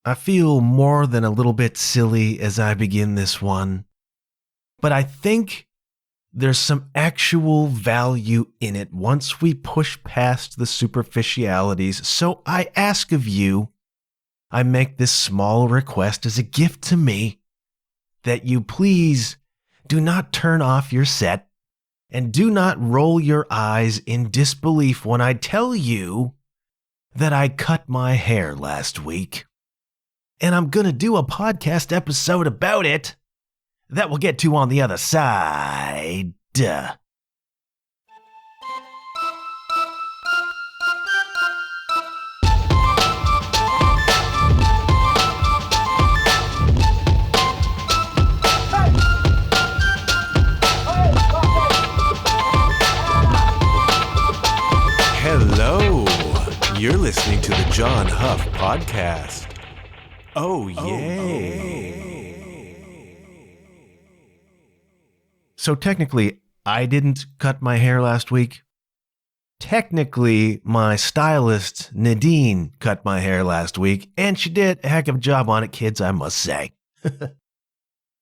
I feel more than a little bit silly as I begin this one, but I think there's some actual value in it once we push past the superficialities. So I ask of you, I make this small request as a gift to me, that you please do not turn off your set and do not roll your eyes in disbelief when I tell you that I cut my hair last week. And I'm going to do a podcast episode about it that we'll get to on the other side. Hello, you're listening to the John Huff Podcast. Oh, yay. So technically, I didn't cut my hair last week. Technically, my stylist, Nadine, cut my hair last week, and she did a heck of a job on it, kids, I must say.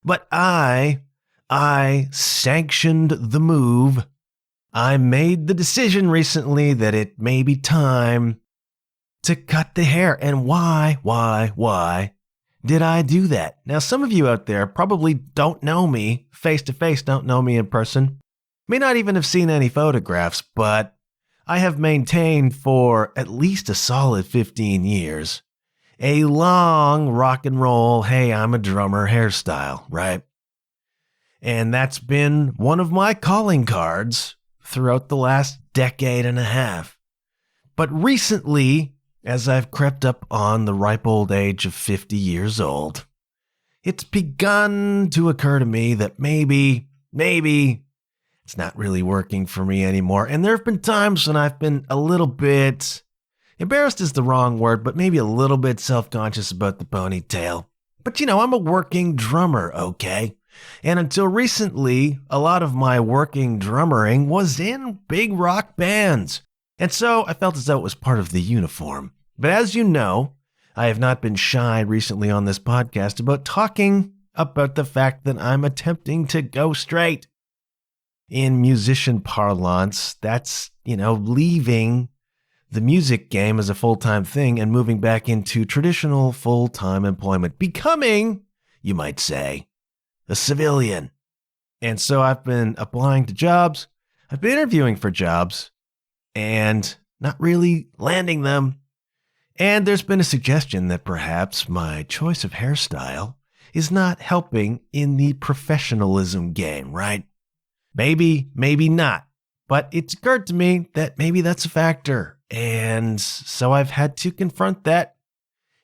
But I sanctioned the move. I made the decision recently that it may be time to cut the hair. And why did I do that? Now, some of you out there probably don't know me face to face, don't know me in person, may not even have seen any photographs, but I have maintained for at least a solid 15 years a long rock and roll, hey, I'm a drummer hairstyle, right? And that's been one of my calling cards throughout the last decade and a half. But recently, as I've crept up on the ripe old age of 50 years old, it's begun to occur to me that maybe it's not really working for me anymore. And there have been times when I've been a little bit, embarrassed is the wrong word, but maybe a little bit self-conscious about the ponytail. But I'm a working drummer, okay? And until recently, a lot of my working drummering was in big rock bands. And so I felt as though it was part of the uniform. But as you know, I have not been shy recently on this podcast about talking about the fact that I'm attempting to go straight. In musician parlance, that's, leaving the music game as a full-time thing and moving back into traditional full-time employment, becoming, you might say, a civilian. And so I've been applying to jobs, I've been interviewing for jobs, and not really landing them. And there's been a suggestion that perhaps my choice of hairstyle is not helping in the professionalism game, right? Maybe not. But it's occurred to me that maybe that's a factor. And so I've had to confront that.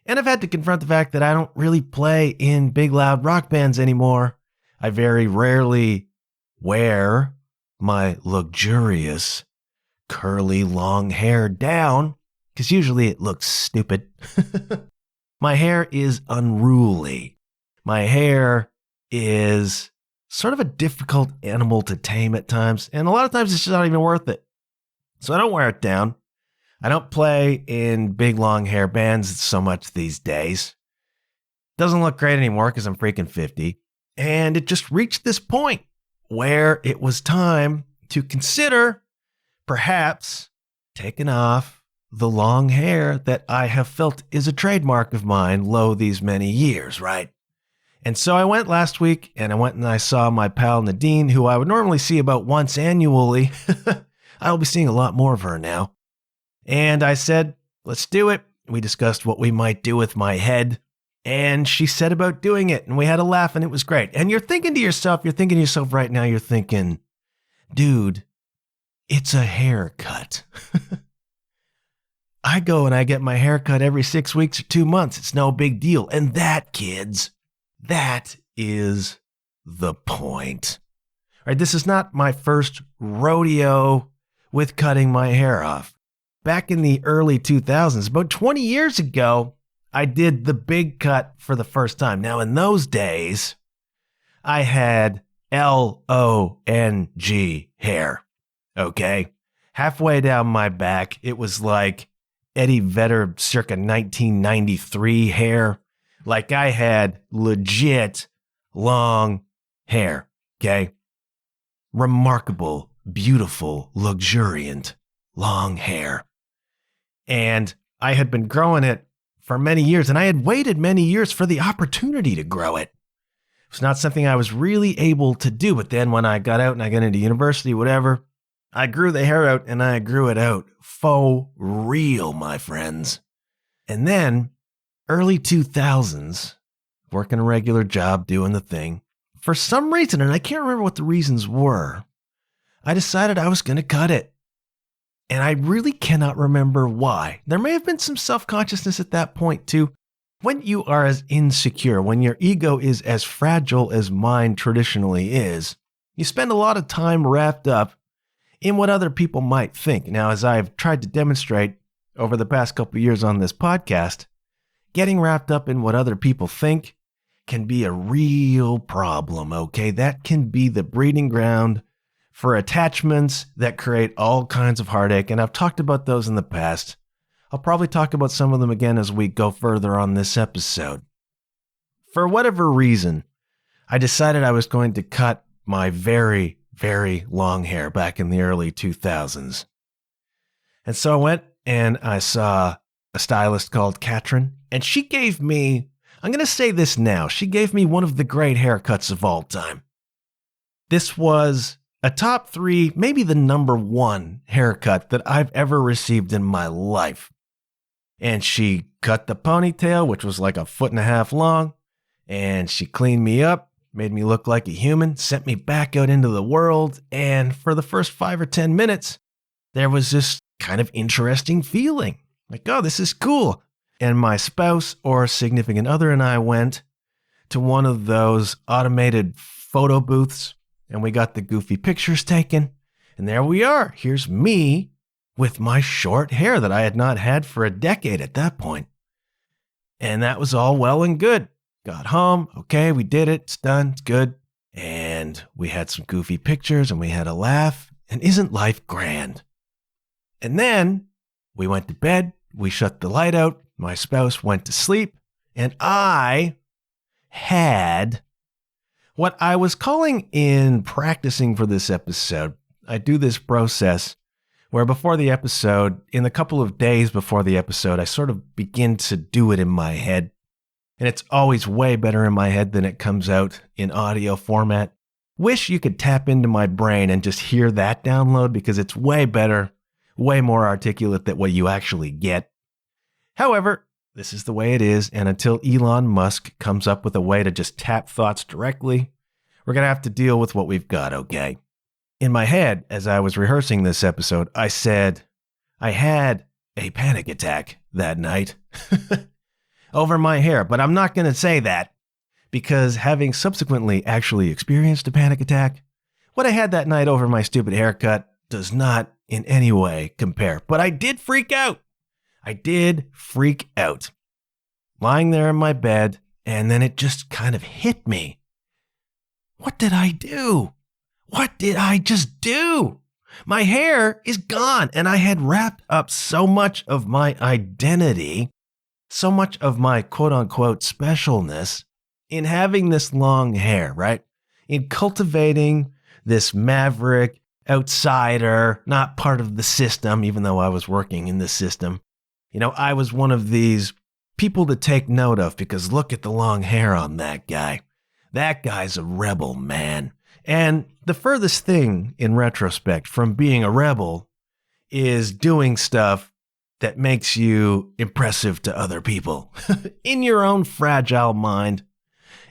And I've had to confront the fact that I don't really play in big, loud rock bands anymore. I very rarely wear my luxurious, curly, long hair down, because usually it looks stupid. My hair is unruly. My hair is sort of a difficult animal to tame at times, and a lot of times it's just not even worth it. So I don't wear it down. I don't play in big, long hair bands so much these days. Doesn't look great anymore because I'm freaking 50. And it just reached this point where it was time to consider perhaps taking off the long hair that I have felt is a trademark of mine lo these many years, right? And so I went last week and I saw my pal Nadine, who I would normally see about once annually. I'll be seeing a lot more of her now. And I said, let's do it. We discussed what we might do with my head. And she said about doing it. And we had a laugh and it was great. And you're thinking to yourself right now, you're thinking, dude, it's a haircut. I go and I get my hair cut every 6 weeks or 2 months. It's no big deal. And that, kids, that is the point. All right, this is not my first rodeo with cutting my hair off. Back in the early 2000s, about 20 years ago, I did the big cut for the first time. Now, in those days, I had Long hair, okay? Halfway down my back, it was like Eddie Vedder circa 1993 hair. Like I had legit long hair, okay? Remarkable, beautiful, luxuriant, long hair. And I had been growing it for many years, and I had waited many years for the opportunity to grow it. It was not something I was really able to do, but then when I got out and I got into university, whatever, I grew the hair out, and I grew it out for real, my friends. And then, early 2000s, working a regular job, doing the thing, for some reason, and I can't remember what the reasons were, I decided I was going to cut it. And I really cannot remember why. There may have been some self-consciousness at that point too. When you are as insecure, when your ego is as fragile as mine traditionally is, you spend a lot of time wrapped up in what other people might think. Now, as I've tried to demonstrate over the past couple of years on this podcast, getting wrapped up in what other people think can be a real problem, okay? That can be the breeding ground for attachments that create all kinds of heartache, and I've talked about those in the past. I'll probably talk about some of them again as we go further on this episode. For whatever reason, I decided I was going to cut my very, very long hair back in the early 2000s. And so I went and I saw a stylist called Katrin, and she gave me, I'm going to say this now, she gave me one of the great haircuts of all time. This was a top 3, maybe the number 1 haircut that I've ever received in my life. And she cut the ponytail, which was like 1.5 feet long, and she cleaned me up, made me look like a human, sent me back out into the world, and for the first 5 or 10 minutes, there was this kind of interesting feeling. Like, oh, this is cool. And my spouse or significant other and I went to one of those automated photo booths, and we got the goofy pictures taken. And there we are. Here's me with my short hair that I had not had for a decade at that point. And that was all well and good. Got home. Okay, we did it. It's done. It's good. And we had some goofy pictures and we had a laugh. And isn't life grand? And then we went to bed. We shut the light out. My spouse went to sleep. And I had what I was calling in practicing for this episode. I do this process where before the episode, in the couple of days before the episode, I sort of begin to do it in my head. And it's always way better in my head than it comes out in audio format. Wish you could tap into my brain and just hear that download because it's way better, way more articulate than what you actually get. However, this is the way it is, and until Elon Musk comes up with a way to just tap thoughts directly, we're going to have to deal with what we've got, okay? In my head, as I was rehearsing this episode, I said, I had a panic attack that night over my hair, but I'm not going to say that because having subsequently actually experienced a panic attack, what I had that night over my stupid haircut does not in any way compare. But I did freak out. I did freak out. Lying there in my bed, and then it just kind of hit me. What did I do? What did I just do? My hair is gone, and I had wrapped up so much of my identity, so much of my quote-unquote specialness in having this long hair, right? In cultivating this maverick, outsider, not part of the system, even though I was working in the system. You know, I was one of these people to take note of because look at the long hair on that guy. That guy's a rebel, man. And the furthest thing, in retrospect, from being a rebel is doing stuff that makes you impressive to other people in your own fragile mind,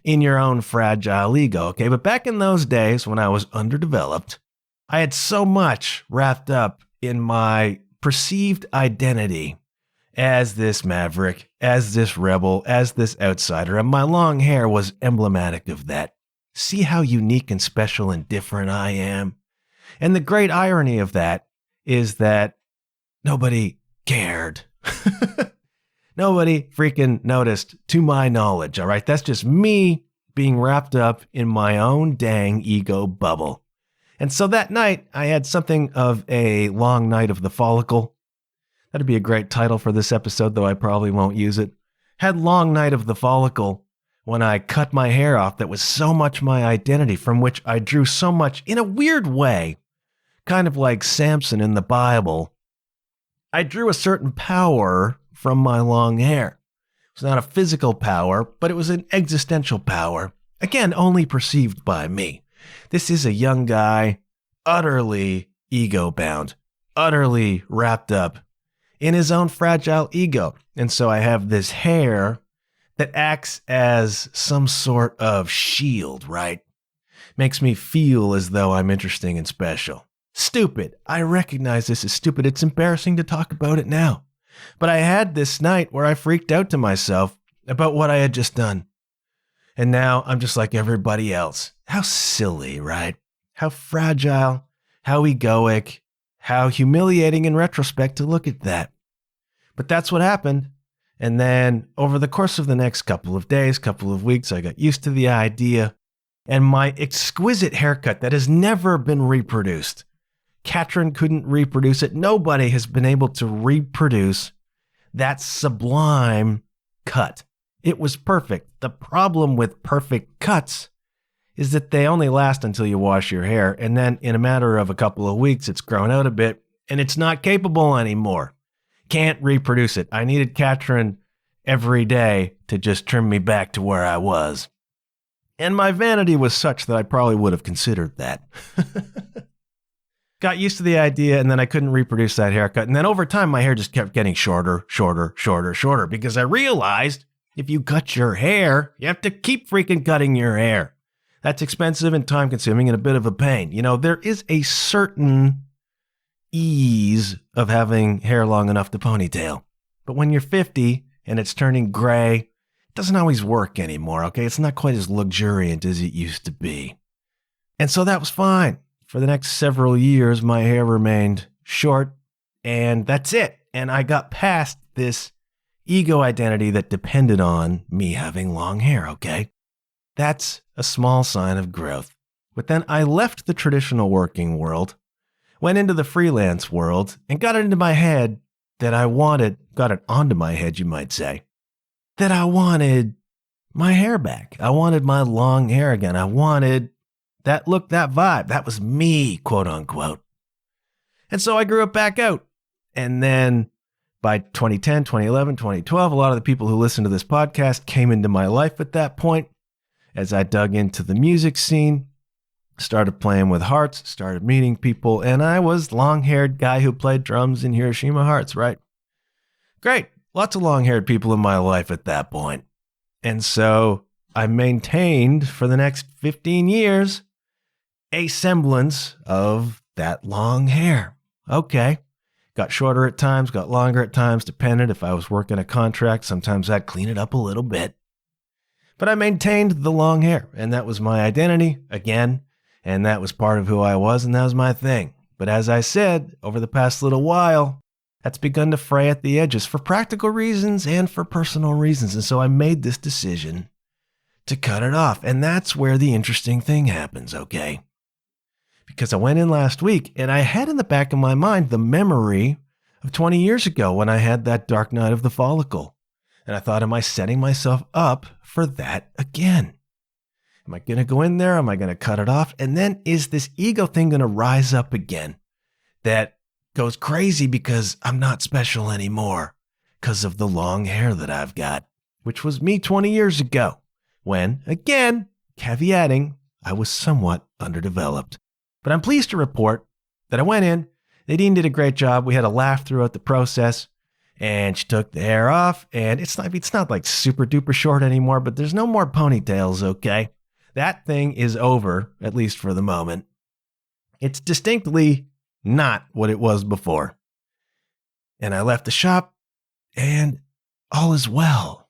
in your own fragile ego, okay? But back in those days when I was underdeveloped, I had so much wrapped up in my perceived identity as this maverick, as this rebel, as this outsider, and my long hair was emblematic of that. See how unique and special and different I am? And the great irony of that is that nobody cared. Nobody freaking noticed, to my knowledge, all right? That's just me being wrapped up in my own dang ego bubble. And so that night, I had something of a long night of the follicle. That'd be a great title for this episode, though I probably won't use it. Had long night of the follicle when I cut my hair off that was so much my identity, from which I drew so much in a weird way, kind of like Samson in the Bible. I drew a certain power from my long hair. It was not a physical power, but it was an existential power. Again, only perceived by me. This is a young guy, utterly ego-bound, utterly wrapped up in his own fragile ego. And so I have this hair that acts as some sort of shield, right? Makes me feel as though I'm interesting and special. Stupid. I recognize this is stupid. It's embarrassing to talk about it now. But I had this night where I freaked out to myself about what I had just done. And now I'm just like everybody else. How silly, right? How fragile, how egoic, how humiliating in retrospect to look at that. But that's what happened. And then over the course of the next couple of days, couple of weeks, I got used to the idea. And my exquisite haircut that has never been reproduced. Katrin couldn't reproduce it. Nobody has been able to reproduce that sublime cut. It was perfect. The problem with perfect cuts is that they only last until you wash your hair. And then in a matter of a couple of weeks, it's grown out a bit and it's not capable anymore. Can't reproduce it. I needed Katrin every day to just trim me back to where I was. And my vanity was such that I probably would have considered that. Got used to the idea, and then I couldn't reproduce that haircut. And then over time, my hair just kept getting shorter, because I realized if you cut your hair, you have to keep freaking cutting your hair. That's expensive and time-consuming and a bit of a pain. You know, there is a certain ease of having hair long enough to ponytail. But when you're 50 and it's turning gray, it doesn't always work anymore, okay? It's not quite as luxuriant as it used to be. And so that was fine. For the next several years, my hair remained short, and that's it. And I got past this ego identity that depended on me having long hair, okay? That's a small sign of growth. But then I left the traditional working world, went into the freelance world, and got it into my head that got it onto my head, you might say, that I wanted my hair back. I wanted my long hair again. I wanted that look, that vibe. That was me, quote unquote. And so I grew it back out. And then by 2010, 2011, 2012, a lot of the people who listen to this podcast came into my life at that point as I dug into the music scene, started playing with Hearts, started meeting people, and I was long-haired guy who played drums in Hiroshima Hearts, right? Great. Lots of long-haired people in my life at that point. And so I maintained for the next 15 years a semblance of that long hair. Okay. Got shorter at times, got longer at times, depended if I was working a contract. Sometimes I'd clean it up a little bit. But I maintained the long hair, and that was my identity, again, and that was part of who I was, and that was my thing. But as I said, over the past little while, that's begun to fray at the edges for practical reasons and for personal reasons. And so I made this decision to cut it off. And that's where the interesting thing happens, okay? Because I went in last week and I had in the back of my mind the memory of 20 years ago when I had that dark night of the follicle. And I thought, am I setting myself up for that again? Am I going to go in there? Am I going to cut it off? And then is this ego thing going to rise up again that goes crazy because I'm not special anymore because of the long hair that I've got, which was me 20 years ago when, again, caveating, I was somewhat underdeveloped. But I'm pleased to report that I went in, Nadine did a great job. We had a laugh throughout the process, and she took the hair off, and it's not like super duper short anymore, but there's no more ponytails, okay? That thing is over, at least for the moment. It's distinctly not what it was before. And I left the shop, and all is well.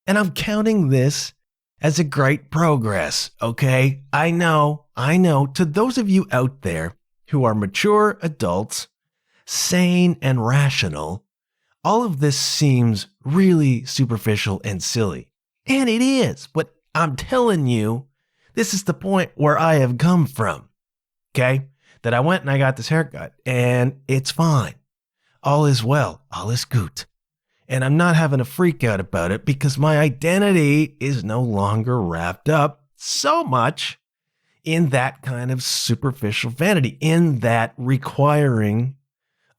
And I'm counting this as a great progress, okay? I know, to those of you out there who are mature adults, sane and rational, all of this seems really superficial and silly. And it is, but I'm telling you, this is the point where I have come from, okay? That I went and I got this haircut, and it's fine. All is well, all is good. And I'm not having a freak out about it because my identity is no longer wrapped up so much in that kind of superficial vanity, in that requiring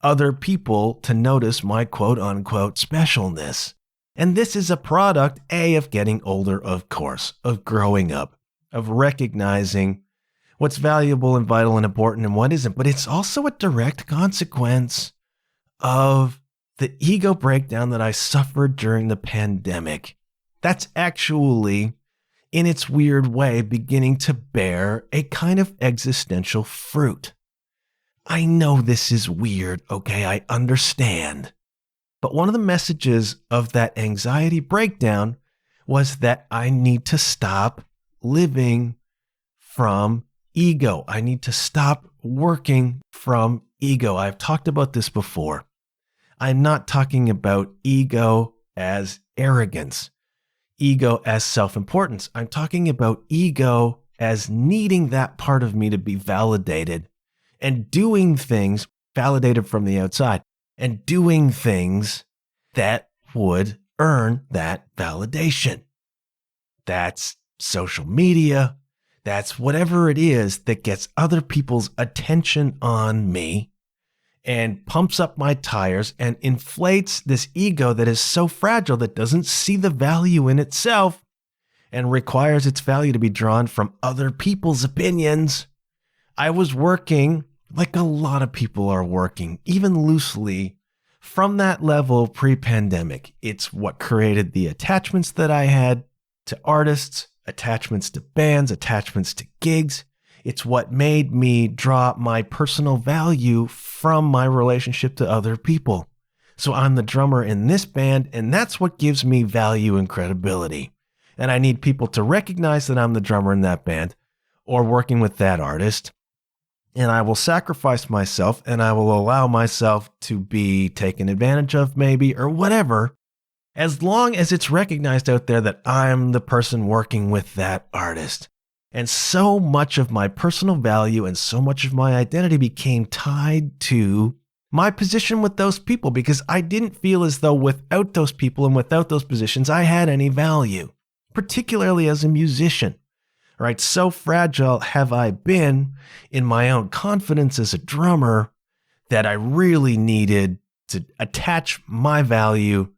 other people to notice my quote unquote specialness. And this is a product, A, of getting older, of course, of growing up, of recognizing what's valuable and vital and important and what isn't. But it's also a direct consequence of the ego breakdown that I suffered during the pandemic. That's actually, in its weird way, beginning to bear a kind of existential fruit. I know this is weird, okay? I understand. But one of the messages of that anxiety breakdown was that I need to stop living from ego. I need to stop working from ego. I've talked about this before. I'm not talking about ego as arrogance, ego as self-importance. I'm talking about ego as needing that part of me to be validated and doing things validated from the outside and doing things that would earn that validation. That's social media. That's whatever it is that gets other people's attention on me and pumps up my tires and inflates this ego that is so fragile that doesn't see the value in itself and requires its value to be drawn from other people's opinions. I was working like a lot of people are working, even loosely, from that level pre-pandemic. It's what created the attachments that I had to artists, attachments to bands, attachments to gigs. It's what made me draw my personal value from my relationship to other people. So I'm the drummer in this band, and that's what gives me value and credibility. And I need people to recognize that I'm the drummer in that band or working with that artist. And I will sacrifice myself and I will allow myself to be taken advantage of maybe or whatever, as long as it's recognized out there that I'm the person working with that artist. And so much of my personal value and so much of my identity became tied to my position with those people because I didn't feel as though without those people and without those positions, I had any value, particularly as a musician. Right? So fragile have I been in my own confidence as a drummer that I really needed to attach my value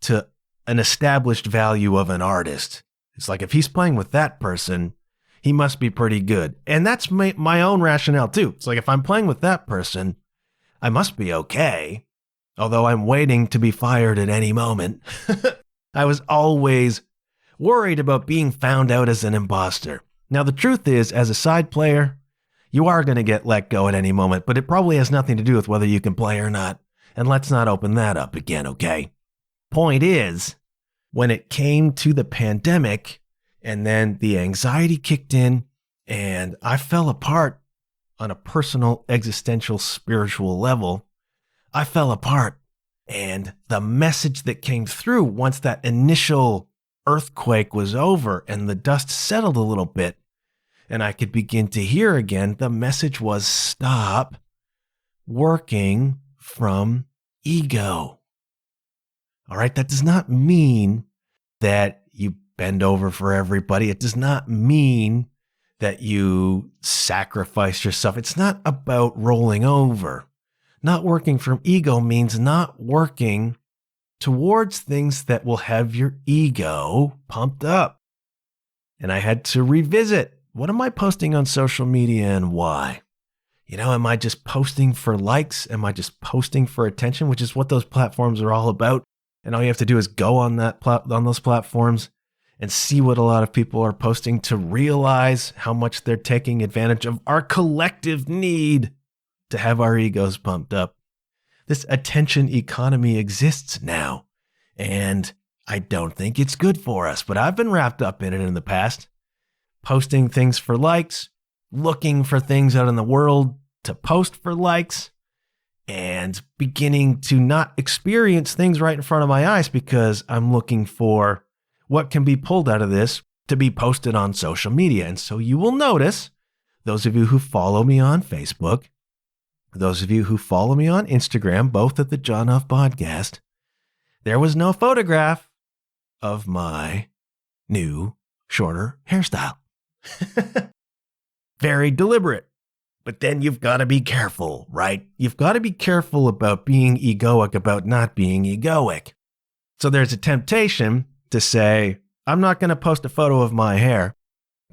to an established value of an artist. It's like if he's playing with that person, he must be pretty good. And that's my own rationale too. It's like if I'm playing with that person, I must be okay. Although I'm waiting to be fired at any moment. I was always worried about being found out as an imposter. Now, the truth is, as a side player, you are going to get let go at any moment, but it probably has nothing to do with whether you can play or not. And let's not open that up again, okay? Point is, when it came to the pandemic and then the anxiety kicked in and I fell apart on a personal, existential, spiritual level, I fell apart. And the message that came through once that initial earthquake was over and the dust settled a little bit and I could begin to hear again, the message was stop working from ego. All right, that does not mean that you bend over for everybody. It does not mean that you sacrifice yourself. It's not about rolling over. Not working from ego means not working towards things that will have your ego pumped up. And I had to revisit, what am I posting on social media and why? You know, am I just posting for likes? Am I just posting for attention, which is what those platforms are all about? And all you have to do is go on on those platforms and see what a lot of people are posting to realize how much they're taking advantage of our collective need to have our egos pumped up. This attention economy exists now, and I don't think it's good for us, but I've been wrapped up in it in the past. Posting things for likes, looking for things out in the world to post for likes, and beginning to not experience things right in front of my eyes because I'm looking for what can be pulled out of this to be posted on social media. And so you will notice, those of you who follow me on Facebook, those of you who follow me on Instagram, both at the John Huff Podcast, there was no photograph of my new, shorter hairstyle. Very deliberate. But then you've got to be careful, right? You've got to be careful about being egoic, about not being egoic. So there's a temptation to say, I'm not going to post a photo of my hair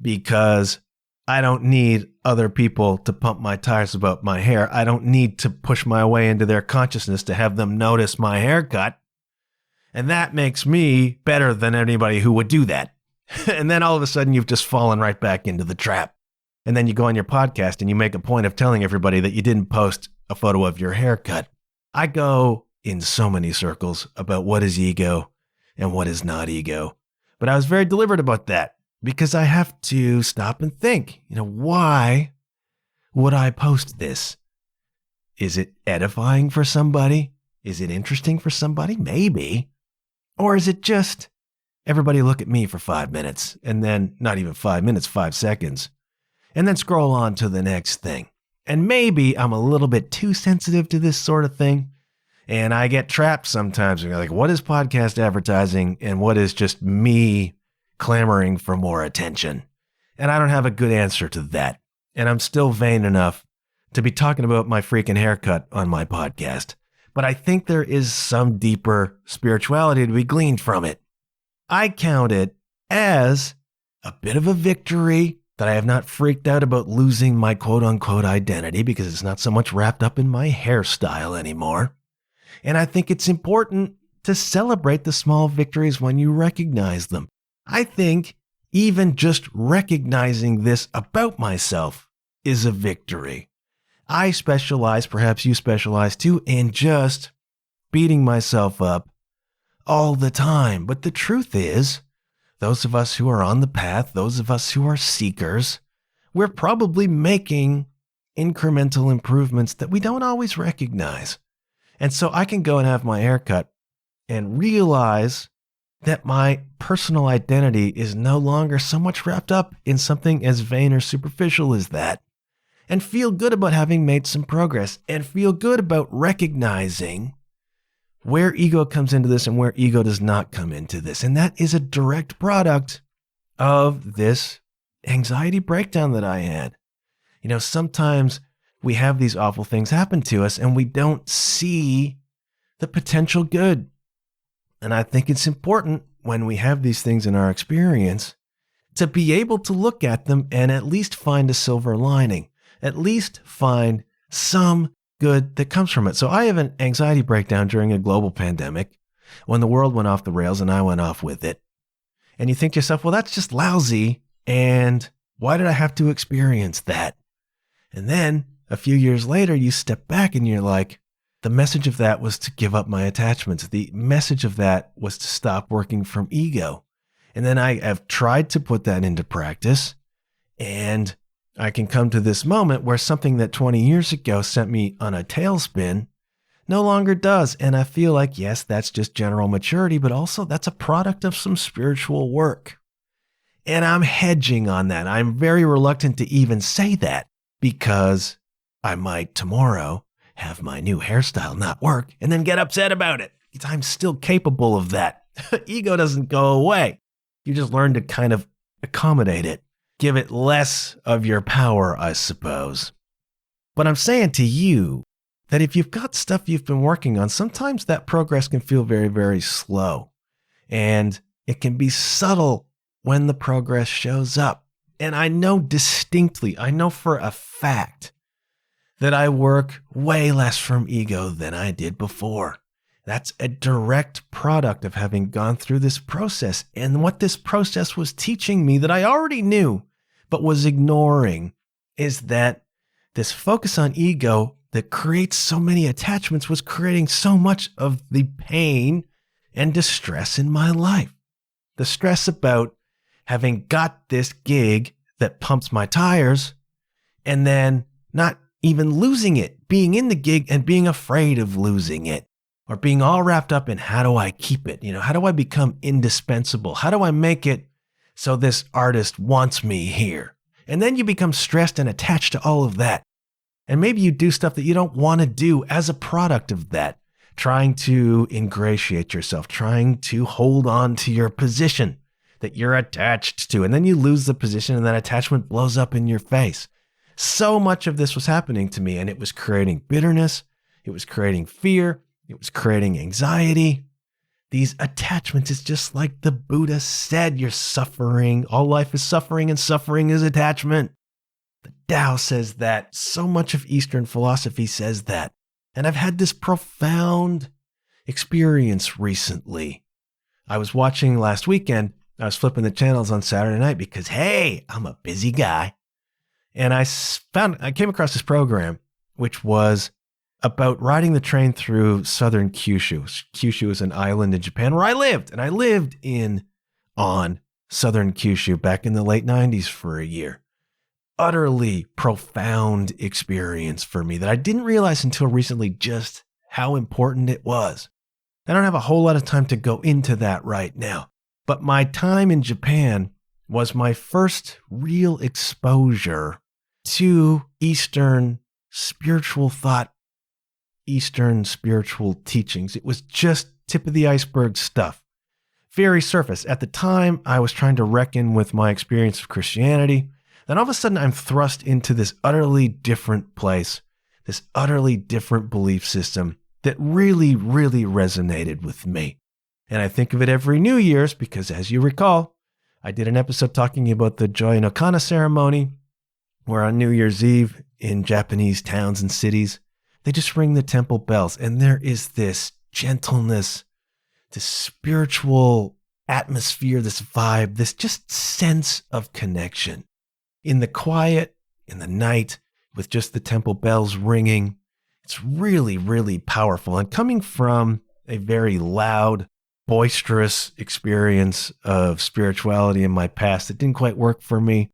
because I don't need other people to pump my tires about my hair. I don't need to push my way into their consciousness to have them notice my haircut. And that makes me better than anybody who would do that. And then all of a sudden you've just fallen right back into the trap. And then you go on your podcast and you make a point of telling everybody that you didn't post a photo of your haircut. I go in so many circles about what is ego and what is not ego. But I was very deliberate about that because I have to stop and think, why would I post this? Is it edifying for somebody? Is it interesting for somebody? Maybe. Or is it just everybody look at me for 5 minutes and then not even 5 minutes, 5 seconds, and then scroll on to the next thing? And maybe I'm a little bit too sensitive to this sort of thing. And I get trapped sometimes. You're like, what is podcast advertising and what is just me clamoring for more attention? And I don't have a good answer to that. And I'm still vain enough to be talking about my freaking haircut on my podcast. But I think there is some deeper spirituality to be gleaned from it. I count it as a bit of a victory that I have not freaked out about losing my quote-unquote identity because it's not so much wrapped up in my hairstyle anymore. And I think it's important to celebrate the small victories when you recognize them. I think even just recognizing this about myself is a victory. I specialize, perhaps you specialize too, in just beating myself up all the time. But the truth is, those of us who are on the path, those of us who are seekers, we're probably making incremental improvements that we don't always recognize. And so I can go and have my hair cut and realize that my personal identity is no longer so much wrapped up in something as vain or superficial as that, and feel good about having made some progress, and feel good about recognizing where ego comes into this and where ego does not come into this. And that is a direct product of this anxiety breakdown that I had. Sometimes we have these awful things happen to us and we don't see the potential good. And I think it's important when we have these things in our experience to be able to look at them and at least find a silver lining, at least find some good that comes from it. So I have an anxiety breakdown during a global pandemic when the world went off the rails and I went off with it. And you think to yourself, well, that's just lousy. And why did I have to experience that? And then a few years later, you step back and you're like, the message of that was to give up my attachments. The message of that was to stop working from ego. And then I have tried to put that into practice. And I can come to this moment where something that 20 years ago sent me on a tailspin no longer does. And I feel like, yes, that's just general maturity, but also that's a product of some spiritual work. And I'm hedging on that. I'm very reluctant to even say that because I might tomorrow have my new hairstyle not work and then get upset about it. I'm still capable of that. Ego doesn't go away. You just learn to kind of accommodate it. Give it less of your power, I suppose. But I'm saying to you that if you've got stuff you've been working on, sometimes that progress can feel very, very slow. And it can be subtle when the progress shows up. And I know distinctly, I know for a fact that I work way less from ego than I did before. That's a direct product of having gone through this process. And what this process was teaching me that I already knew, but was ignoring, is that this focus on ego that creates so many attachments was creating so much of the pain and distress in my life. The stress about having got this gig that pumps my tires and then not even losing it, being in the gig and being afraid of losing it, or being all wrapped up in how do I keep it? How do I become indispensable? How do I make it so this artist wants me here? And then you become stressed and attached to all of that. And maybe you do stuff that you don't want to do as a product of that, trying to ingratiate yourself, trying to hold on to your position that you're attached to. And then you lose the position and that attachment blows up in your face. So much of this was happening to me, and it was creating bitterness. It was creating fear. It was creating anxiety. These attachments, it's just like the Buddha said, you're suffering. All life is suffering, and suffering is attachment. The Tao says that. So much of Eastern philosophy says that. And I've had this profound experience recently. I was watching last weekend. I was flipping the channels on Saturday night because, hey, I'm a busy guy. And I came across this program, which was about riding the train through southern Kyushu. Kyushu is an island in Japan where I lived. And I lived on southern Kyushu back in the late 90s for a year. Utterly profound experience for me that I didn't realize until recently just how important it was. I don't have a whole lot of time to go into that right now. But my time in Japan was my first real exposure to Eastern spiritual thought, Eastern spiritual teachings. It was just tip of the iceberg stuff. Very surface. At the time, I was trying to reckon with my experience of Christianity. Then all of a sudden, I'm thrust into this utterly different place, this utterly different belief system that really, really resonated with me. And I think of it every New Year's because, as you recall, I did an episode talking about the Joy no Kana ceremony, where on New Year's Eve in Japanese towns and cities, they just ring the temple bells. And there is this gentleness, this spiritual atmosphere, this vibe, this just sense of connection. In the quiet, in the night, with just the temple bells ringing, it's really, really powerful. And coming from a very loud, boisterous experience of spirituality in my past that didn't quite work for me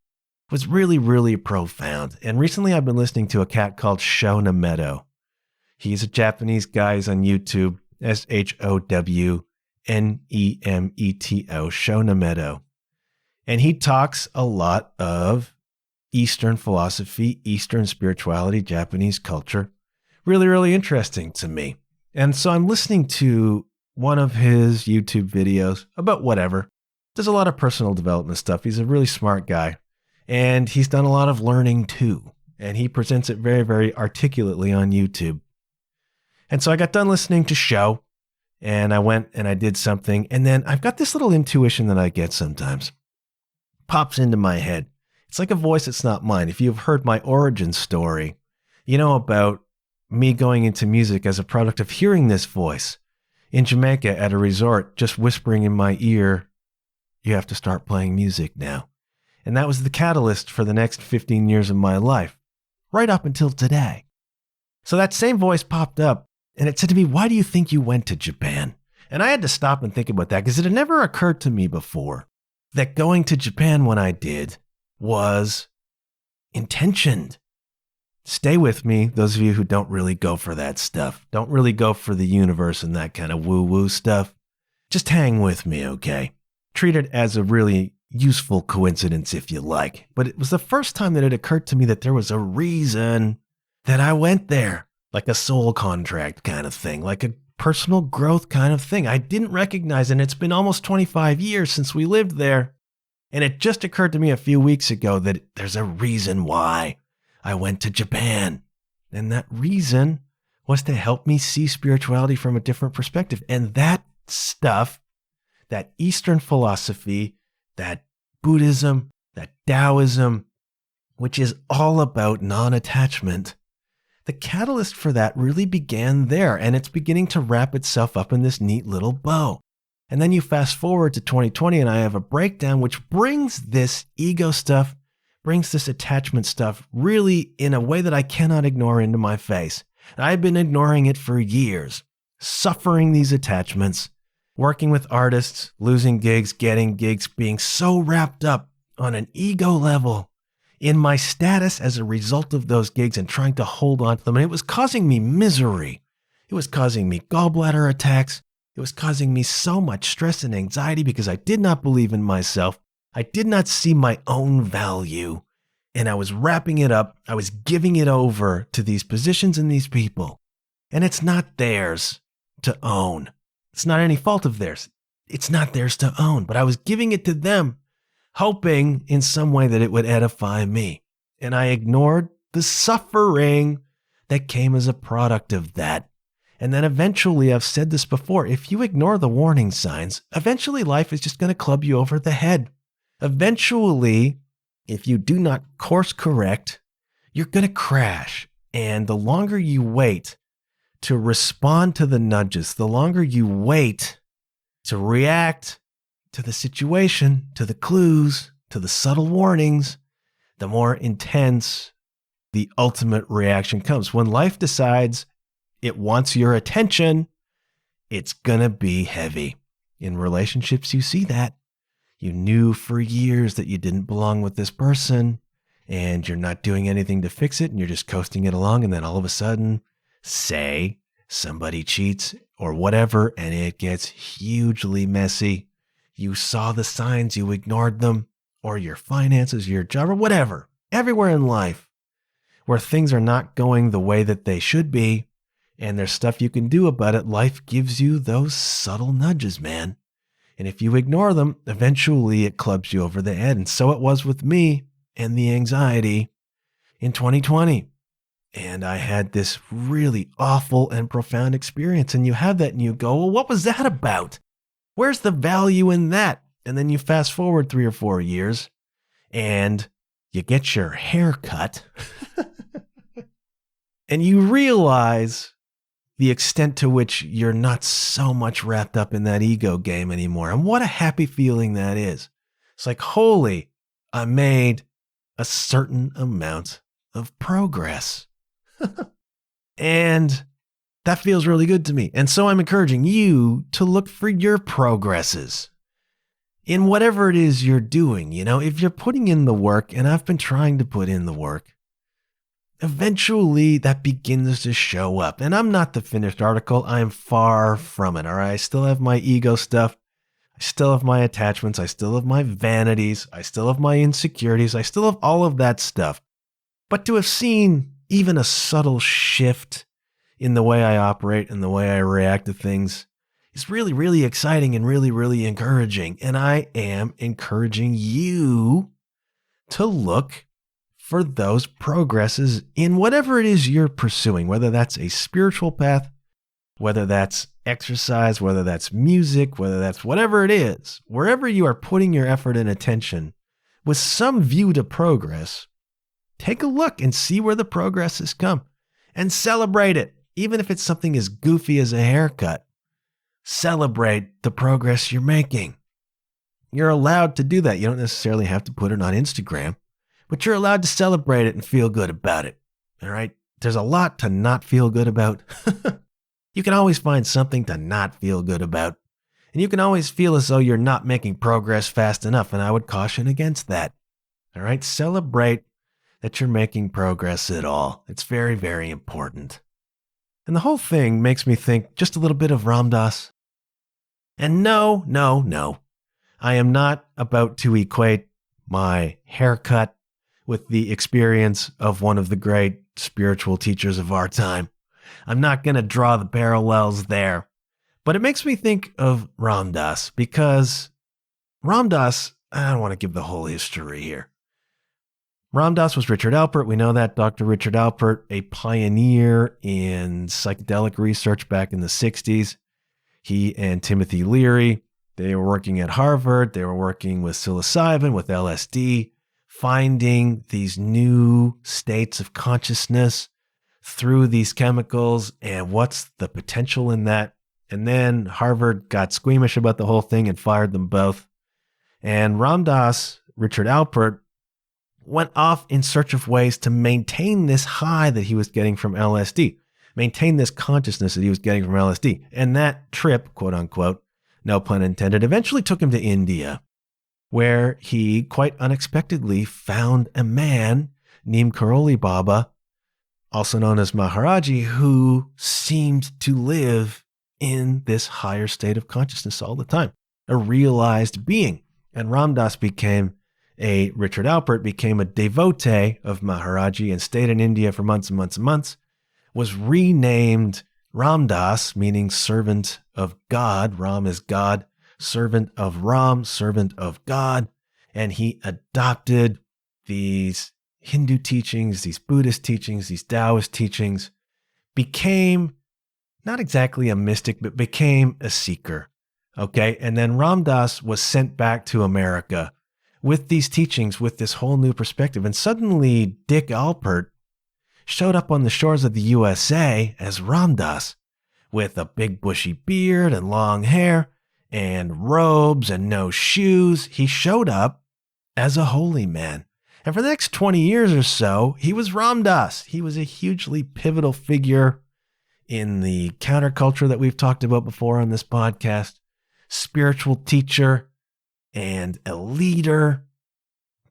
was really, really profound. And recently I've been listening to a cat called Shownameto. He's a Japanese guy. He's on YouTube, Shownemeto, Shownameto. And he talks a lot of Eastern philosophy, Eastern spirituality, Japanese culture. Really, really interesting to me. And so I'm listening to one of his YouTube videos about whatever. Does a lot of personal development stuff. He's a really smart guy. And he's done a lot of learning too. And he presents it very, very articulately on YouTube. And so I got done listening to Show. And I went and I did something. And then I've got this little intuition that I get sometimes. Pops into my head. It's like a voice that's not mine. If you've heard my origin story, you know about me going into music as a product of hearing this voice in Jamaica at a resort, just whispering in my ear, you have to start playing music now. And that was the catalyst for the next 15 years of my life, right up until today. So that same voice popped up and it said to me, why do you think you went to Japan? And I had to stop and think about that because it had never occurred to me before that going to Japan when I did was intentioned. Stay with me, those of you who don't really go for that stuff. Don't really go for the universe and that kind of woo-woo stuff. Just hang with me, okay? Treat it as a really useful coincidence if you like. But it was the first time that it occurred to me that there was a reason that I went there. Like a soul contract kind of thing. Like a personal growth kind of thing. I didn't recognize it. And it's been almost 25 years since we lived there. And it just occurred to me a few weeks ago that there's a reason why I went to Japan. And that reason was to help me see spirituality from a different perspective. And that stuff, that Eastern philosophy, that Buddhism, that Taoism, which is all about non-attachment, the catalyst for that really began there. And it's beginning to wrap itself up in this neat little bow. And then you fast forward to 2020 and I have a breakdown which brings this ego stuff, brings this attachment stuff really in a way that I cannot ignore into my face. And I've been ignoring it for years, suffering these attachments, working with artists, losing gigs, getting gigs, being so wrapped up on an ego level in my status as a result of those gigs and trying to hold on to them. And it was causing me misery. It was causing me gallbladder attacks. It was causing me so much stress and anxiety because I did not believe in myself. I did not see my own value. And I was wrapping it up. I was giving it over to these positions and these people. And it's not theirs to own. It's not any fault of theirs. It's not theirs to own, but I was giving it to them, hoping in some way that it would edify me. And I ignored the suffering that came as a product of that. And then eventually, I've said this before, if you ignore the warning signs, eventually life is just going to club you over the head. Eventually, if you do not course correct, you're going to crash. And the longer you wait to respond to the nudges, the longer you wait to react to the situation, to the clues, to the subtle warnings, the more intense the ultimate reaction comes. When life decides it wants your attention, it's going to be heavy. In relationships, you see that. You knew for years that you didn't belong with this person, and you're not doing anything to fix it, and you're just coasting it along, and then all of a sudden, say somebody cheats or whatever, and it gets hugely messy. You saw the signs, you ignored them, or your finances, your job, or whatever. Everywhere in life where things are not going the way that they should be, and there's stuff you can do about it, life gives you those subtle nudges, man. And if you ignore them, eventually it clubs you over the head. And so it was with me and the anxiety in 2020. And I had this really awful and profound experience. And you have that and you go, well, what was that about? Where's the value in that? And then you fast forward 3 or 4 years and you get your hair cut and you realize the extent to which you're not so much wrapped up in that ego game anymore. And what a happy feeling that is. It's like, holy, I made a certain amount of progress. And that feels really good to me. And so I'm encouraging you to look for your progresses in whatever it is you're doing. You know, if you're putting in the work, and I've been trying to put in the work, eventually that begins to show up. And I'm not the finished article. I'm far from it. All right. I still have my ego stuff. I still have my attachments. I still have my vanities. I still have my insecurities. I still have all of that stuff. But to have seen even a subtle shift in the way I operate and the way I react to things is really, really exciting and really, really encouraging. And I am encouraging you to look for those progresses in whatever it is you're pursuing, whether that's a spiritual path, whether that's exercise, whether that's music, whether that's whatever it is, wherever you are putting your effort and attention with some view to progress, take a look and see where the progress has come and celebrate it. Even if it's something as goofy as a haircut, celebrate the progress you're making. You're allowed to do that. You don't necessarily have to put it on Instagram, but you're allowed to celebrate it and feel good about it. All right? There's a lot to not feel good about. You can always find something to not feel good about. And you can always feel as though you're not making progress fast enough. And I would caution against that. All right? Celebrate that you're making progress at all. It's very, very important. And the whole thing makes me think just a little bit of Ram Dass. And no. I am not about to equate my haircut with the experience of one of the great spiritual teachers of our time. I'm not going to draw the parallels there. But it makes me think of Ram Dass because Ram Dass, I don't want to give the whole history here. Ram Dass was Richard Alpert. We know that. Dr. Richard Alpert, a pioneer in psychedelic research back in the 60s. He and Timothy Leary, they were working at Harvard. They were working with psilocybin, with LSD, finding these new states of consciousness through these chemicals and what's the potential in that. And then Harvard got squeamish about the whole thing and fired them both. And Ram Dass, Richard Alpert, went off in search of ways to maintain this high that he was getting from LSD, maintain this consciousness that he was getting from LSD. And that trip, quote unquote, no pun intended, eventually took him to India, where he quite unexpectedly found a man named Karoli Baba, also known as Maharaji, who seemed to live in this higher state of consciousness all the time, a realized being. And Ram Dass Richard Alpert became a devotee of Maharaji and stayed in India for months and months and months, was renamed Ram Dass, meaning servant of God. Ram is God, servant of Ram, servant of God. And he adopted these Hindu teachings, these Buddhist teachings, these Taoist teachings, became not exactly a mystic, but became a seeker. Okay. And then Ram Dass was sent back to America with these teachings, with this whole new perspective. And suddenly Dick Alpert showed up on the shores of the USA as Ram Dass with a big bushy beard and long hair and robes and no shoes. He showed up as a holy man. And for the next 20 years or so, he was Ram Dass. He was a hugely pivotal figure in the counterculture that we've talked about before on this podcast, spiritual teacher and a leader,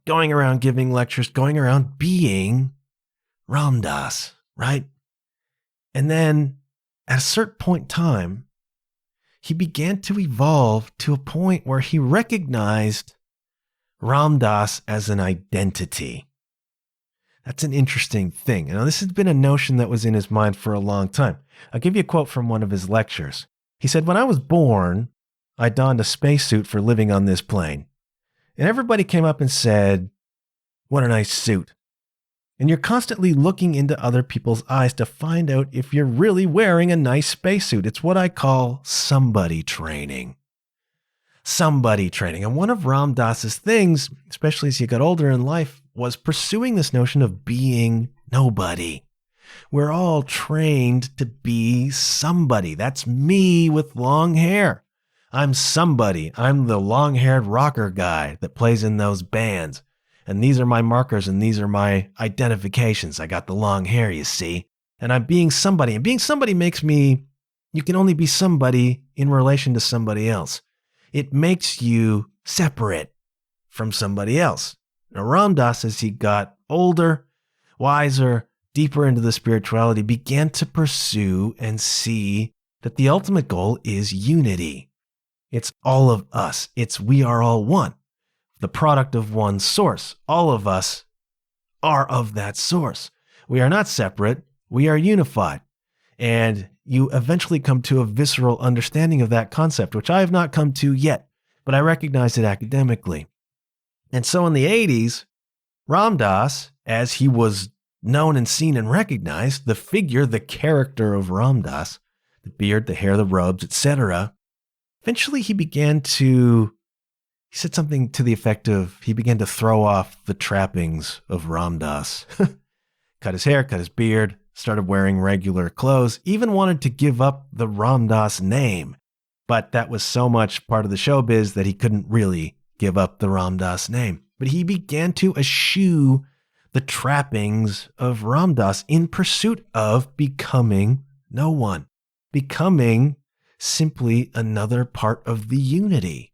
going around giving lectures, going around being Ram Dass, right? And then at a certain point in time, he began to evolve to a point where he recognized Ram Dass as an identity. That's an interesting thing. Now, this has been a notion that was in his mind for a long time. I'll give you a quote from one of his lectures. He said, "When I was born, I donned a spacesuit for living on this plane. And everybody came up and said, 'What a nice suit.' And you're constantly looking into other people's eyes to find out if you're really wearing a nice spacesuit. It's what I call somebody training." Somebody training. And one of Ram Dass's things, especially as he got older in life, was pursuing this notion of being nobody. We're all trained to be somebody. That's me with long hair. I'm somebody. I'm the long-haired rocker guy that plays in those bands. And these are my markers and these are my identifications. I got the long hair, you see. And I'm being somebody. And being somebody makes me, you can only be somebody in relation to somebody else. It makes you separate from somebody else. Now, Ram Dass, as he got older, wiser, deeper into the spirituality, began to pursue and see that the ultimate goal is unity. It's all of us. It's we are all one, the product of one source. All of us are of that source. We are not separate. We are unified. And you eventually come to a visceral understanding of that concept, which I have not come to yet, but I recognize it academically. And so in the 80s, Ram Dass, as he was known and seen and recognized, the figure, the character of Ram Dass, the beard, the hair, the robes, etc., eventually he said something to the effect of, he began to throw off the trappings of Ram Dass. Cut his hair, cut his beard, started wearing regular clothes, even wanted to give up the Ram Dass name. But that was so much part of the showbiz that he couldn't really give up the Ram Dass name. But he began to eschew the trappings of Ram Dass in pursuit of becoming no one, becoming simply another part of the unity,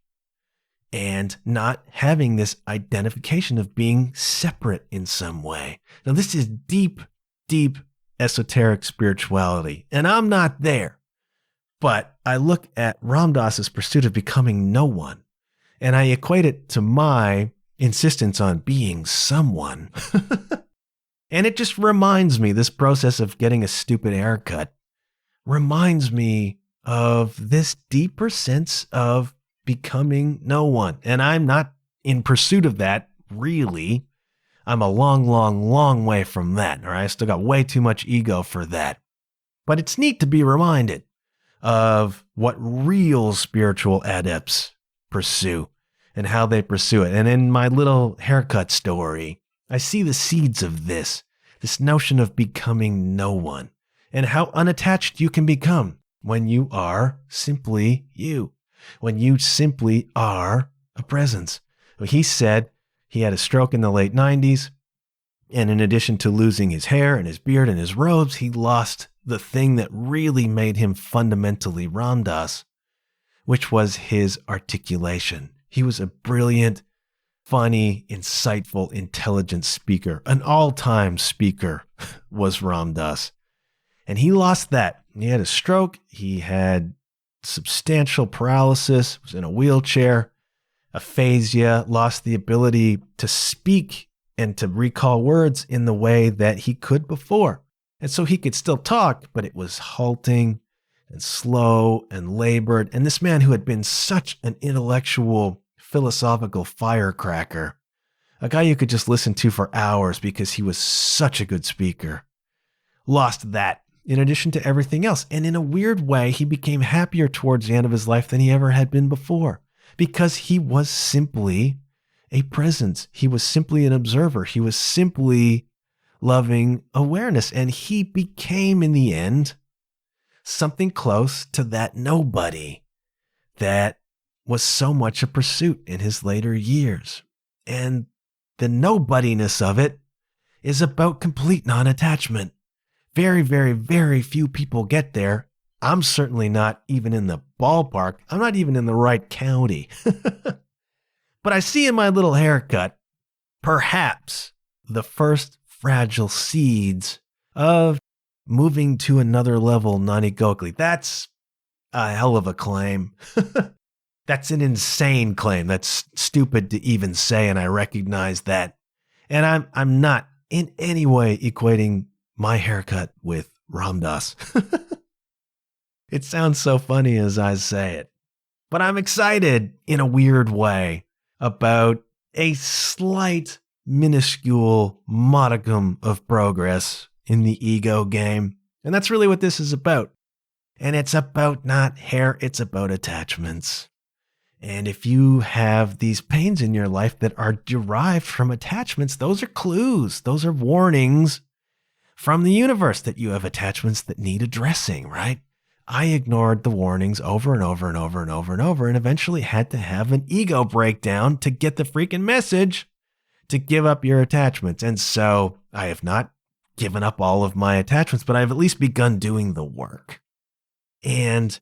and not having this identification of being separate in some way. Now, this is deep, deep esoteric spirituality, and I'm not there. But I look at Ram Dass's pursuit of becoming no one, and I equate it to my insistence on being someone. And it just reminds me, this process of getting a stupid haircut reminds me of this deeper sense of becoming no one. And I'm not in pursuit of that, really. I'm a long, long, long way from that. All right, I still got way too much ego for that. But it's neat to be reminded of what real spiritual adepts pursue and how they pursue it. And in my little haircut story, I see the seeds of this notion of becoming no one, and how unattached you can become when you are simply you, when you simply are a presence. He said he had a stroke in the late 90s, and in addition to losing his hair and his beard and his robes, he lost the thing that really made him fundamentally Ram Dass, which was his articulation. He was a brilliant, funny, insightful, intelligent speaker. An all-time speaker was Ram Dass. And he lost that. He had a stroke. He had substantial paralysis, was in a wheelchair, aphasia, lost the ability to speak and to recall words in the way that he could before. And so he could still talk, but it was halting and slow and labored. And this man who had been such an intellectual, philosophical firecracker, a guy you could just listen to for hours because he was such a good speaker, lost that in addition to everything else. And in a weird way, he became happier towards the end of his life than he ever had been before because he was simply a presence. He was simply an observer. He was simply loving awareness. And he became, in the end, something close to that nobody that was so much a pursuit in his later years. And the nobodiness of it is about complete non-attachment. Very, very, very few people get there. I'm certainly not even in the ballpark. I'm not even in the right county. But I see in my little haircut, perhaps the first fragile seeds of moving to another level non-egoically. That's a hell of a claim. That's an insane claim. That's stupid to even say, and I recognize that. And I'm not in any way equating my haircut with Ram Dass. It sounds so funny as I say it. But I'm excited in a weird way about a slight, minuscule modicum of progress in the ego game. And that's really what this is about. And it's about not hair, it's about attachments. And if you have these pains in your life that are derived from attachments, those are clues. Those are warnings from the universe that you have attachments that need addressing, right? I ignored the warnings over and over and over and over and over and eventually had to have an ego breakdown to get the freaking message to give up your attachments. And so I have not given up all of my attachments, but I've at least begun doing the work. And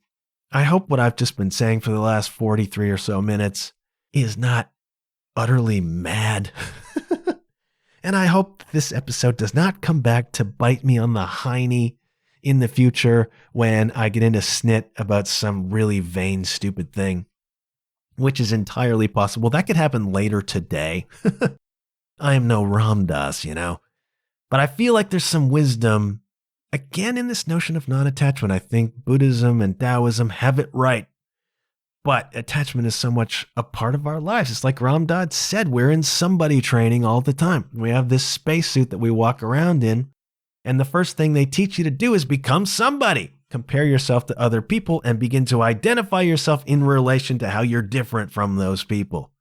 I hope what I've just been saying for the last 43 or so minutes is not utterly mad. And I hope this episode does not come back to bite me on the hiney in the future when I get into snit about some really vain, stupid thing, which is entirely possible. That could happen later today. I am no Ram Dass, but I feel like there's some wisdom, again, in this notion of non-attachment. I think Buddhism and Taoism have it right. But attachment is so much a part of our lives. It's like Ram Dass said, we're in somebody training all the time. We have this spacesuit that we walk around in. And the first thing they teach you to do is become somebody. Compare yourself to other people and begin to identify yourself in relation to how you're different from those people.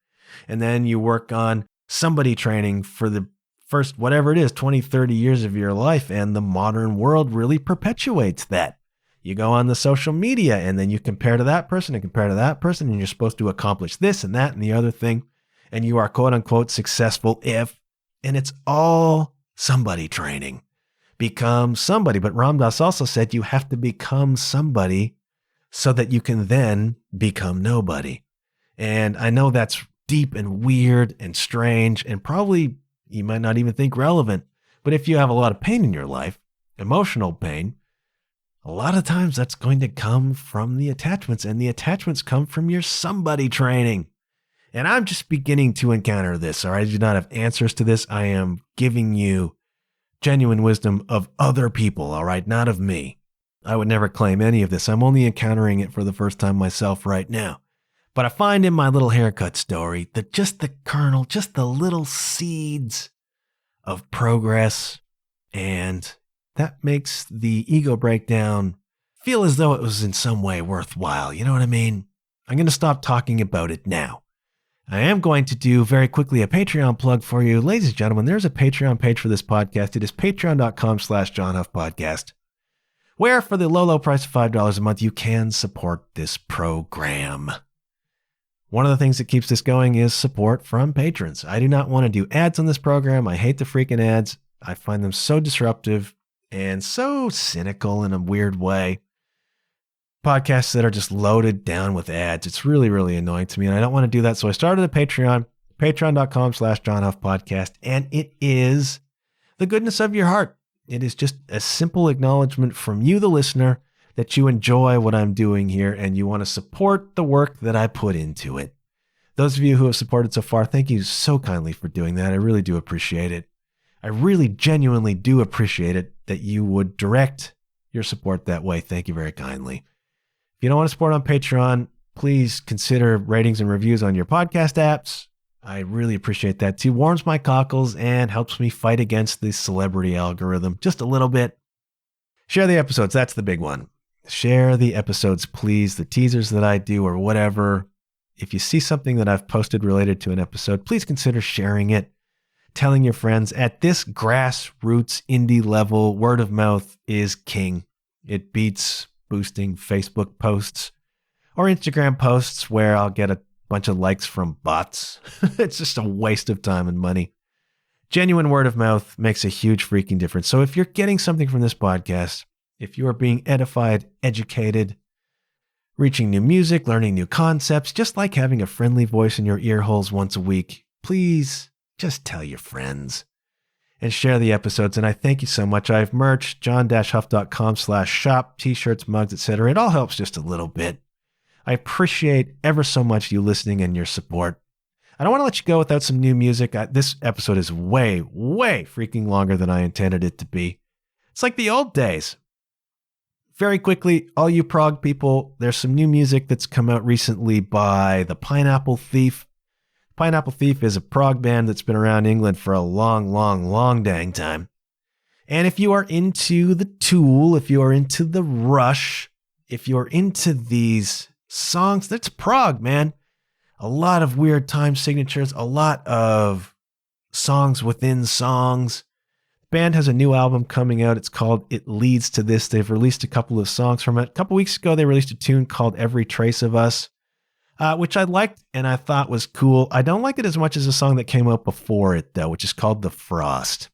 And then you work on somebody training for the first, whatever it is, 20, 30 years of your life. And the modern world really perpetuates that. You go on the social media and then you compare to that person and compare to that person. And you're supposed to accomplish this and that and the other thing. And you are quote unquote successful if, and it's all somebody training. Become somebody. But Ram Dass also said you have to become somebody so that you can then become nobody. And I know that's deep and weird and strange and probably you might not even think relevant. But if you have a lot of pain in your life, emotional pain, a lot of times that's going to come from the attachments, and the attachments come from your somebody training. And I'm just beginning to encounter this. All right, I do not have answers to this. I am giving you genuine wisdom of other people, all right, not of me. I would never claim any of this. I'm only encountering it for the first time myself right now. But I find in my little haircut story that just the kernel, just the little seeds of progress, and that makes the ego breakdown feel as though it was in some way worthwhile. You know what I mean? I'm going to stop talking about it now. I am going to do very quickly a Patreon plug for you. Ladies and gentlemen, there's a Patreon page for this podcast. It is patreon.com/JohnHuffPodcast, where for the low price of $5 a month, you can support this program. One of the things that keeps this going is support from patrons. I do not want to do ads on this program. I hate the freaking ads. I find them so disruptive and so cynical in a weird way. Podcasts that are just loaded down with ads. It's really, really annoying to me, and I don't want to do that. So I started a Patreon, patreon.com/JohnHuffPodcast, and it is the goodness of your heart. It is just a simple acknowledgement from you, the listener, that you enjoy what I'm doing here and you want to support the work that I put into it. Those of you who have supported so far, thank you so kindly for doing that. I really do appreciate it. I really genuinely do appreciate it that you would direct your support that way. Thank you very kindly. If you don't want to support on Patreon, please consider ratings and reviews on your podcast apps. I really appreciate that too. Warms my cockles and helps me fight against the celebrity algorithm just a little bit. Share the episodes. That's the big one. Share the episodes, please. The teasers that I do or whatever. If you see something that I've posted related to an episode, please consider sharing it, telling your friends. At this grassroots indie level, word of mouth is king. It beats boosting Facebook posts or Instagram posts where I'll get a bunch of likes from bots. It's just a waste of time and money. Genuine word of mouth makes a huge freaking difference. So if you're getting something from this podcast, if you are being edified, educated, reaching new music, learning new concepts, just like having a friendly voice in your ear holes once a week, please just tell your friends and share the episodes. And I thank you so much. I have merch, john-huff.com/shop, t-shirts, mugs, etc. It all helps just a little bit. I appreciate ever so much you listening and your support. I don't want to let you go without some new music. This episode is way, way freaking longer than I intended it to be. It's like the old days. Very quickly, all you prog people, there's some new music that's come out recently by the Pineapple Thief. Pineapple Thief is a prog band that's been around England for a long, long, long dang time. And if you are into the Tool, if you are into the Rush, if you're into these songs, that's prog, man. A lot of weird time signatures, a lot of songs within songs. The band has a new album coming out. It's called It Leads to This. They've released a couple of songs from it. A couple weeks ago, they released a tune called Every Trace of Us, which I liked and I thought was cool. I don't like it as much as the song that came out before it, though, which is called The Frost.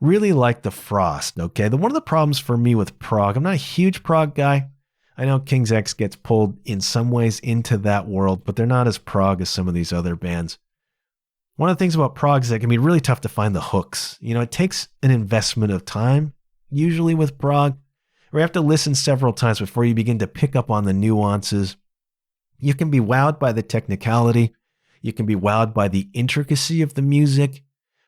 Really like The Frost, okay? One of the problems for me with prog, I'm not a huge prog guy. I know King's X gets pulled in some ways into that world, but they're not as prog as some of these other bands. One of the things about prog is that it can be really tough to find the hooks. You know, it takes an investment of time, usually with prog, where you have to listen several times before you begin to pick up on the nuances. You can be wowed by the technicality. You can be wowed by the intricacy of the music,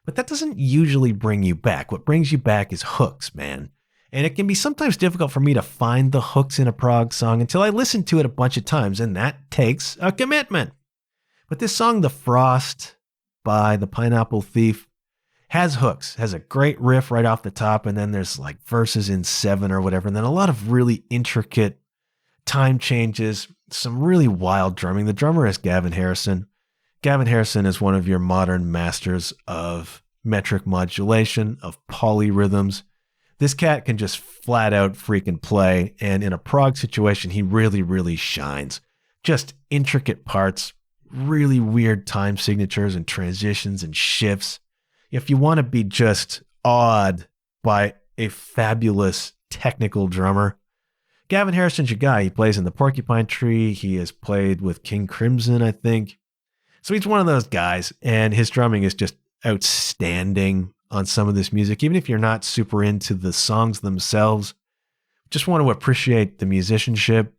but that doesn't usually bring you back. What brings you back is hooks, man. And it can be sometimes difficult for me to find the hooks in a prog song until I listen to it a bunch of times, and that takes a commitment. But this song, The Frost, by the Pineapple Thief, has hooks, has a great riff right off the top, and then there's like verses in 7 or whatever, and then a lot of really intricate time changes, some really wild drumming. The drummer is Gavin Harrison. Gavin Harrison is one of your modern masters of metric modulation, of polyrhythms. This cat can just flat out freaking play, and in a prog situation, he really, really shines. Just intricate parts, really weird time signatures and transitions and shifts. If you want to be just awed by a fabulous technical drummer, Gavin Harrison's your guy. He plays in the Porcupine Tree. He has played with King Crimson, I think. So he's one of those guys, and his drumming is just outstanding on some of this music. Even if you're not super into the songs themselves, just want to appreciate the musicianship.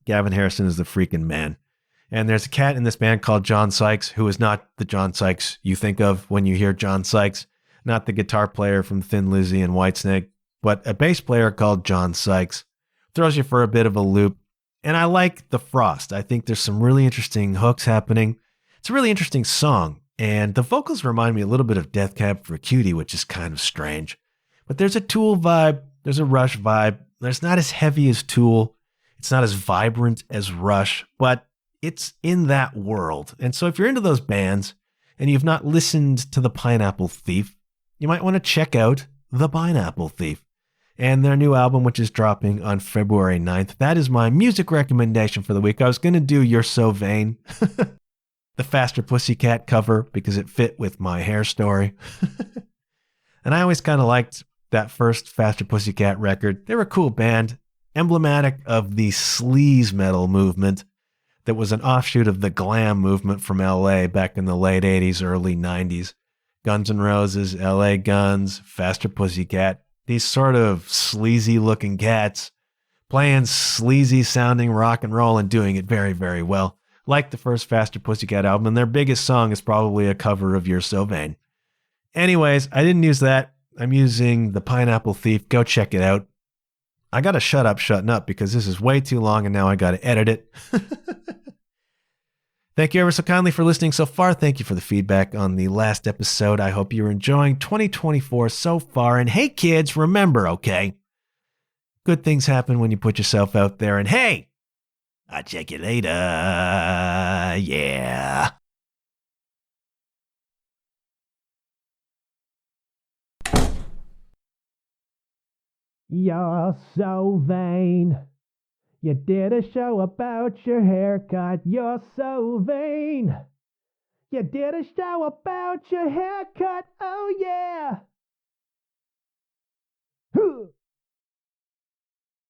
Gavin Harrison is the freaking man. And there's a cat in this band called John Sykes, who is not the John Sykes you think of when you hear John Sykes, not the guitar player from Thin Lizzy and Whitesnake, but a bass player called John Sykes. Throws you for a bit of a loop. And I like The Frost. I think there's some really interesting hooks happening. It's a really interesting song. And the vocals remind me a little bit of Death Cab for Cutie, which is kind of strange. But there's a Tool vibe. There's a Rush vibe. There's not as heavy as Tool. It's not as vibrant as Rush, but it's in that world. And so if you're into those bands and you've not listened to the Pineapple Thief, you might want to check out the Pineapple Thief and their new album, which is dropping on February 9th. That is my music recommendation for the week. I was going to do You're So Vain, the Faster Pussycat cover, because it fit with my hair story. And I always kind of liked that first Faster Pussycat record. They were a cool band, emblematic of the sleaze metal movement that was an offshoot of the glam movement from LA back in the late 80s, early 90s. Guns N' Roses, LA Guns, Faster Pussycat, these sort of sleazy looking cats playing sleazy sounding rock and roll and doing it very, very well. Like the first Faster Pussycat album, and their biggest song is probably a cover of You're So Vain. Anyways, I didn't use that. I'm using the Pineapple Thief. Go check it out. I got to shutting up because this is way too long and now I got to edit it. Thank you ever so kindly for listening so far. Thank you for the feedback on the last episode. I hope you're enjoying 2024 so far. And hey, kids, remember, okay? Good things happen when you put yourself out there. And hey, I'll check you later. Yeah. You're so vain. You did a show about your haircut. You're so vain. You did a show about your haircut. Oh, yeah.